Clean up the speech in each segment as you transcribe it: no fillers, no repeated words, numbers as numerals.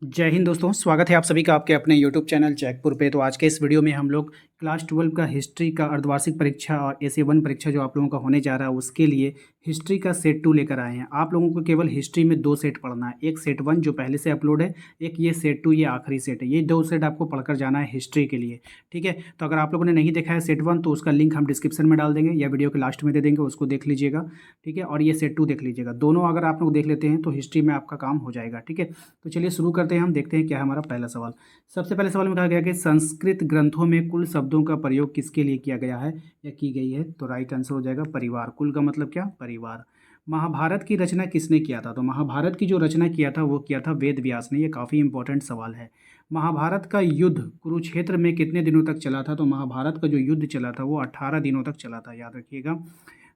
जय हिंद दोस्तों, स्वागत है आप सभी का आपके अपने यूट्यूब चैनल जैकपुर पे। तो आज के इस वीडियो में हम लोग क्लास 12 का हिस्ट्री का अर्धवार्षिक परीक्षा और एसे 1 परीक्षा जो आप लोगों का होने जा रहा है उसके लिए हिस्ट्री का सेट 2 लेकर आए हैं। आप लोगों को केवल हिस्ट्री में 2 सेट पढ़ना है, एक सेट 1 जो पहले से अपलोड है, एक ये सेट 2 ये आखिरी सेट है। ये 2 सेट आपको पढ़कर जाना है हिस्ट्री के लिए, ठीक है। तो अगर आप लोगों ने नहीं देखा है सेट 1 तो उसका लिंक हम डिस्क्रिप्शन में डाल देंगे या वीडियो के लास्ट में दे देंगे, उसको देख लीजिएगा, ठीक है। और ये सेट 2 देख लीजिएगा, दोनों अगर आप लोग देख लेते हैं तो हिस्ट्री में आपका काम हो जाएगा, ठीक है। तो चलिए शुरू करते हैं, हम देखते हैं क्या है हमारा पहला सवाल। सबसे पहले सवाल में कहा गया कि संस्कृत ग्रंथों में कुल शब्दों का प्रयोग किसके लिए किया गया है या की गई है। तो राइट आंसर हो जाएगा परिवार। कुल का मतलब क्या, परिवार। महाभारत की रचना किसने किया था। तो महाभारत की जो रचना किया था वो किया था वेद व्यास ने। ये काफ़ी इंपॉर्टेंट सवाल है। महाभारत का युद्ध कुरुक्षेत्र में कितने दिनों तक चला था। तो महाभारत का जो युद्ध चला था वो 18 दिनों तक चला था, याद रखिएगा।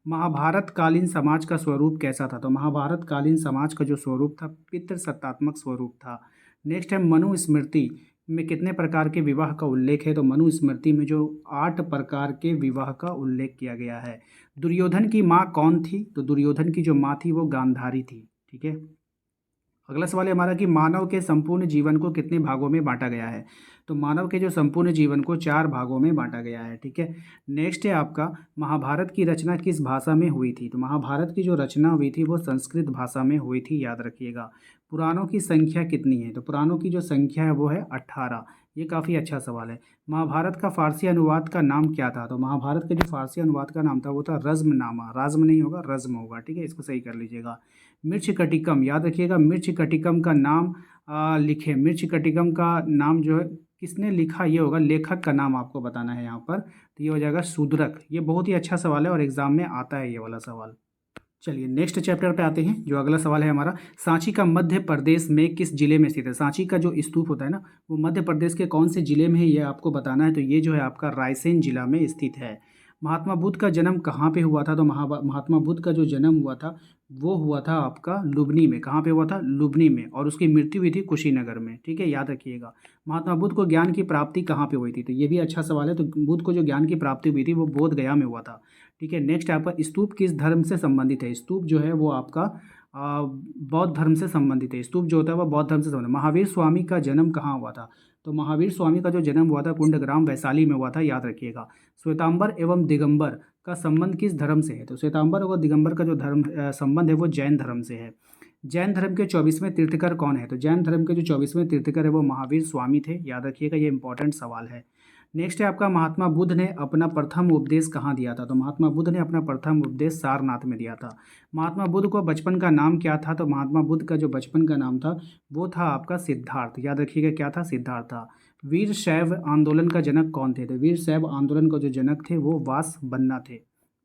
महाभारत कालीन समाज का स्वरूप कैसा था। तो महाभारत कालीन समाज का जो स्वरूप था पितृसत्तात्मक स्वरूप था। नेक्स्ट है मनुस्मृति में कितने प्रकार के विवाह का उल्लेख है। तो मनुस्मृति में जो 8 प्रकार के विवाह का उल्लेख किया गया है। दुर्योधन की माँ कौन थी। तो दुर्योधन की जो माँ थी वो गांधारी थी, ठीक है। अगला सवाल है हमारा कि मानव के संपूर्ण जीवन को कितने भागों में बांटा गया है। तो मानव के जो संपूर्ण जीवन को 4 भागों में बांटा गया है, ठीक है। नेक्स्ट है आपका महाभारत की रचना किस भाषा में हुई थी। तो महाभारत की जो रचना हुई थी वो संस्कृत भाषा में हुई थी, याद रखिएगा। पुराणों की संख्या कितनी है। तो पुराणों की जो संख्या है वो है 18। ये काफ़ी अच्छा सवाल है। महाभारत का फारसी अनुवाद का नाम क्या था। तो महाभारत का जो फारसी अनुवाद का नाम था वो था रज़्मनामा। राज़्म नहीं होगा, रज़्म होगा, ठीक है। इसको सही कर लीजिएगा। मिर्च कटिकम, याद रखिएगा, मिर्च कटिकम का नाम लिखे। मिर्च कटिकम का नाम जो है किसने लिखा ये होगा, लेखक का नाम आपको बताना है यहाँ पर। तो ये हो जाएगा शूद्रक। ये बहुत ही अच्छा सवाल है और एग्जाम में आता है ये वाला सवाल। चलिए नेक्स्ट चैप्टर पे आते हैं। जो अगला सवाल है हमारा, सांची का मध्य प्रदेश में किस जिले में स्थित है। सांची का जो स्तूप होता है ना वो मध्य प्रदेश के कौन से जिले में है ये आपको बताना है। तो ये जो है आपका रायसेन जिला में स्थित है। महात्मा बुद्ध का जन्म कहाँ पे हुआ था। तो महात्मा बुद्ध का जो जन्म हुआ था वो हुआ था आपका लुबनी में। कहाँ पे हुआ था, लुबनी में। और उसकी मृत्यु हुई थी कुशीनगर में, ठीक है, याद रखिएगा। महात्मा बुद्ध को ज्ञान की प्राप्ति कहाँ पे हुई थी। तो ये भी अच्छा सवाल है। तो बुद्ध को जो ज्ञान की प्राप्ति हुई थी वो बोध गया में हुआ था, ठीक है। नेक्स्ट आपका स्तूप किस धर्म से संबंधित है। स्तूप जो है वो आपका बौद्ध धर्म से संबंधित है। स्तूप जो होता है वो बौद्ध धर्म से संबंधित। महावीर स्वामी का जन्म कहाँ हुआ था। तो महावीर स्वामी का जो जन्म हुआ था कुंडग्राम वैशाली में हुआ था, याद रखिएगा। श्वेतांबर एवं दिगंबर का संबंध किस धर्म से है। तो श्वेतांबर और दिगंबर का जो धर्म संबंध है वो जैन धर्म से है। जैन धर्म के 24वें तीर्थकर कौन है। तो जैन धर्म के जो 24वें तीर्थकर है वो महावीर स्वामी थे, याद रखिएगा। ये इंपॉर्टेंट सवाल है। नेक्स्ट है आपका, महात्मा बुद्ध ने अपना प्रथम उपदेश कहाँ दिया था। तो महात्मा बुद्ध ने अपना प्रथम उपदेश सारनाथ में दिया था। महात्मा बुद्ध को बचपन का नाम क्या था। तो महात्मा बुद्ध का जो बचपन का नाम था वो था आपका सिद्धार्थ, याद रखिएगा, क्या था, सिद्धार्थ था। वीर शैव आंदोलन का जनक कौन थे। तो वीर शैव आंदोलन का जो जनक थे वो वास बन्ना थे,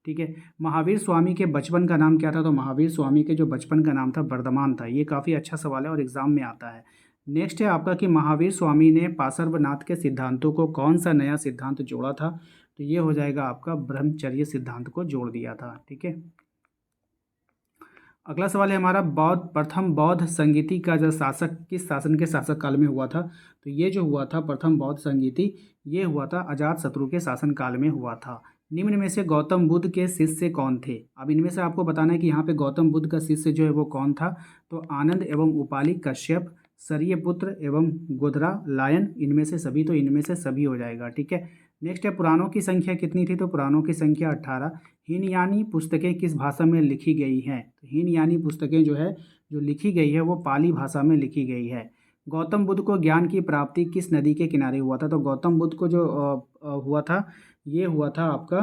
ठीक है। महावीर स्वामी के बचपन का नाम क्या था। तो महावीर स्वामी के जो बचपन का नाम था वर्धमान था। ये काफ़ी अच्छा सवाल है और एग्जाम में आता है। नेक्स्ट है आपका कि महावीर स्वामी ने पार्श्वनाथ के सिद्धांतों को कौन सा नया सिद्धांत जोड़ा था। तो ये हो जाएगा आपका ब्रह्मचर्य सिद्धांत को जोड़ दिया था, ठीक है। अगला सवाल है हमारा, प्रथम बौद्ध संगीति का जो शासक किस शासन के शासक काल में हुआ था। तो ये जो हुआ था प्रथम बौद्ध संगीति ये हुआ था अजातशत्रु के शासन काल में हुआ था। निम्न में से गौतम बुद्ध के शिष्य कौन थे। अब इनमें से आपको बताना है कि यहाँ पे गौतम बुद्ध का शिष्य जो है वो कौन था। तो आनंद एवं उपाली कश्यप, सरियपुत्र एवं गोधरा लायन, इनमें से सभी। तो इनमें से सभी हो जाएगा, ठीक है। नेक्स्ट है पुराणों की संख्या कितनी थी। तो पुराणों की संख्या 18। हीनयानी पुस्तकें किस भाषा में लिखी गई हैं। तो हीनयानी पुस्तकें जो है जो लिखी गई है वो पाली भाषा में लिखी गई है। गौतम बुद्ध को ज्ञान की प्राप्ति किस नदी के किनारे हुआ था। तो गौतम बुद्ध को जो हुआ था ये हुआ था आपका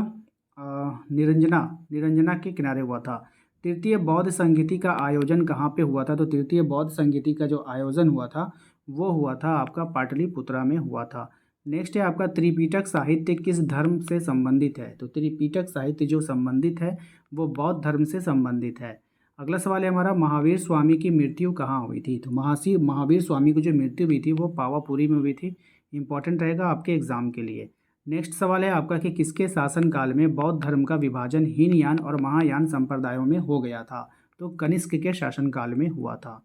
निरंजना निरंजना के किनारे हुआ था। तृतीय बौद्ध संगीति का आयोजन कहाँ पे हुआ था। तो तृतीय बौद्ध संगीति का जो आयोजन हुआ था वो हुआ था आपका पाटलिपुत्रा में हुआ था। नेक्स्ट है आपका, त्रिपिटक साहित्य किस धर्म से संबंधित है। तो त्रिपिटक साहित्य जो संबंधित है वो बौद्ध धर्म से संबंधित है। अगला सवाल है हमारा, महावीर स्वामी की मृत्यु कहाँ हुई थी। तो महावीर स्वामी की जो मृत्यु हुई थी वो पावापुरी में हुई थी। इंपॉर्टेंट रहेगा आपके एग्जाम के लिए। नेक्स्ट सवाल है आपका कि किसके शासनकाल में बौद्ध धर्म का विभाजन हीनयान और महायान संप्रदायों में हो गया था। तो कनिष्क के शासनकाल में हुआ था।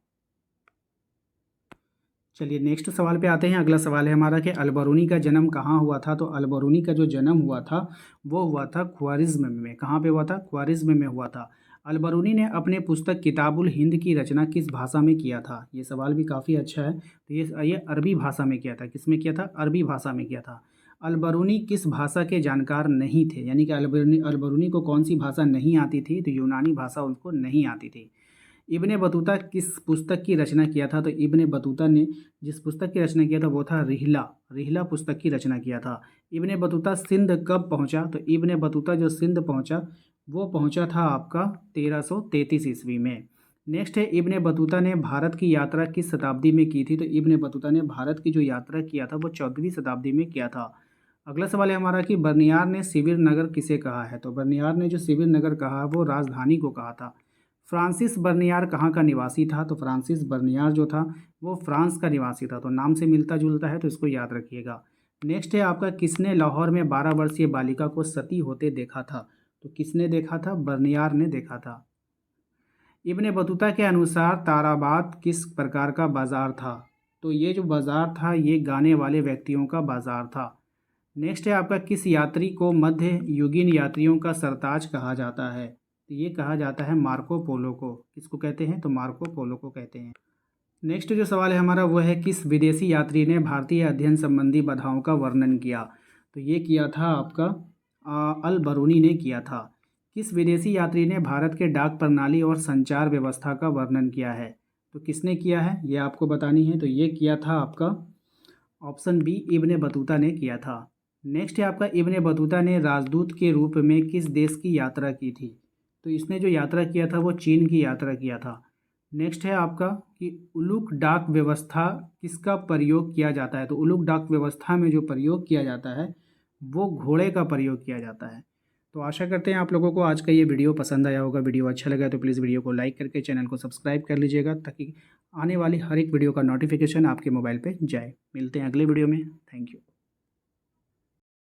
चलिए नेक्स्ट सवाल पे आते हैं। अगला सवाल है हमारा कि अलबरूनी का जन्म कहाँ हुआ था। तो अलबरूनी का जो जन्म हुआ था वो हुआ था ख्वारिज्म में। कहाँ पे हुआ था, ख्वारिज्म में हुआ था। अलबरूनी ने अपने पुस्तक किताबुल हिंद की रचना किस भाषा में किया था? ये सवाल भी काफ़ी अच्छा है। तो ये अरबी भाषा में किया था। किस में किया था? अरबी भाषा में किया था। अलबरूनी किस भाषा के जानकार नहीं थे? यानी कि अलबरूनी को कौन सी भाषा नहीं आती थी? तो यूनानी भाषा उनको नहीं आती थी। इब्ने बतूता किस पुस्तक की रचना किया था? तो इब्ने बतूता ने जिस पुस्तक की रचना किया था वो था रिहला। रिहला पुस्तक की रचना किया था। इब्ने बतूता सिंध कब पहुंचा? तो इब्ने बतूता जो सिंध पहुंचा वो पहुंचा था आपका 1333 ईस्वी में। नेक्स्ट है, इब्ने बतूता ने भारत की यात्रा किस शताब्दी में की थी? तो इब्ने बतूता ने भारत की जो यात्रा किया था वो 14वीं शताब्दी में किया था। अगला सवाल है हमारा कि बर्नियार ने सिविर नगर किसे कहा है? तो बर्नियार ने जो सिविर नगर कहा वो राजधानी को कहा था। फ्रांसिस बर्नियार कहाँ का निवासी था? तो फ्रांसिस बर्नियार जो था वो फ्रांस का निवासी था। तो नाम से मिलता जुलता है तो इसको याद रखिएगा। नेक्स्ट है आपका, किसने लाहौर में 12 वर्षीय बालिका को सती होते देखा था? तो किसने देखा था? बर्नियार ने देखा था। इब्ने बतूता के अनुसार ताराबाद किस प्रकार का बाजार था? तो ये जो बाजार था ये गाने वाले व्यक्तियों का बाजार था। नेक्स्ट है आपका, किस यात्री को मध्य युगीन यात्रियों का सरताज कहा जाता है? तो ये कहा जाता है मार्को पोलो को। किसको कहते हैं? तो मार्को पोलो को कहते हैं। नेक्स्ट जो सवाल है हमारा वो है, किस विदेशी यात्री ने भारतीय अध्ययन संबंधी बाधाओं का वर्णन किया? तो ये किया था आपका अल बरूनी ने किया था। किस विदेशी यात्री ने भारत के डाक प्रणाली और संचार व्यवस्था का वर्णन किया है? तो किसने किया है ये आपको बतानी है। तो ये किया था आपका ऑप्शन बी, इब्ने बतूता ने किया था। नेक्स्ट है आपका, इब्ने बतूता ने राजदूत के रूप में किस देश की यात्रा की थी? तो इसने जो यात्रा किया था वो चीन की यात्रा किया था। नेक्स्ट है आपका कि उलूक डाक व्यवस्था किसका प्रयोग किया जाता है? तो उलूक डाक व्यवस्था में जो प्रयोग किया जाता है वो घोड़े का प्रयोग किया जाता है। तो आशा करते हैं आप लोगों को आज का ये वीडियो पसंद आया होगा। वीडियो अच्छा लगा तो प्लीज़ वीडियो को लाइक करके चैनल को सब्सक्राइब कर लीजिएगा ताकि आने वाली हर एक वीडियो का नोटिफिकेशन आपके मोबाइल पे जाए। मिलते हैं अगले वीडियो में। Thank you.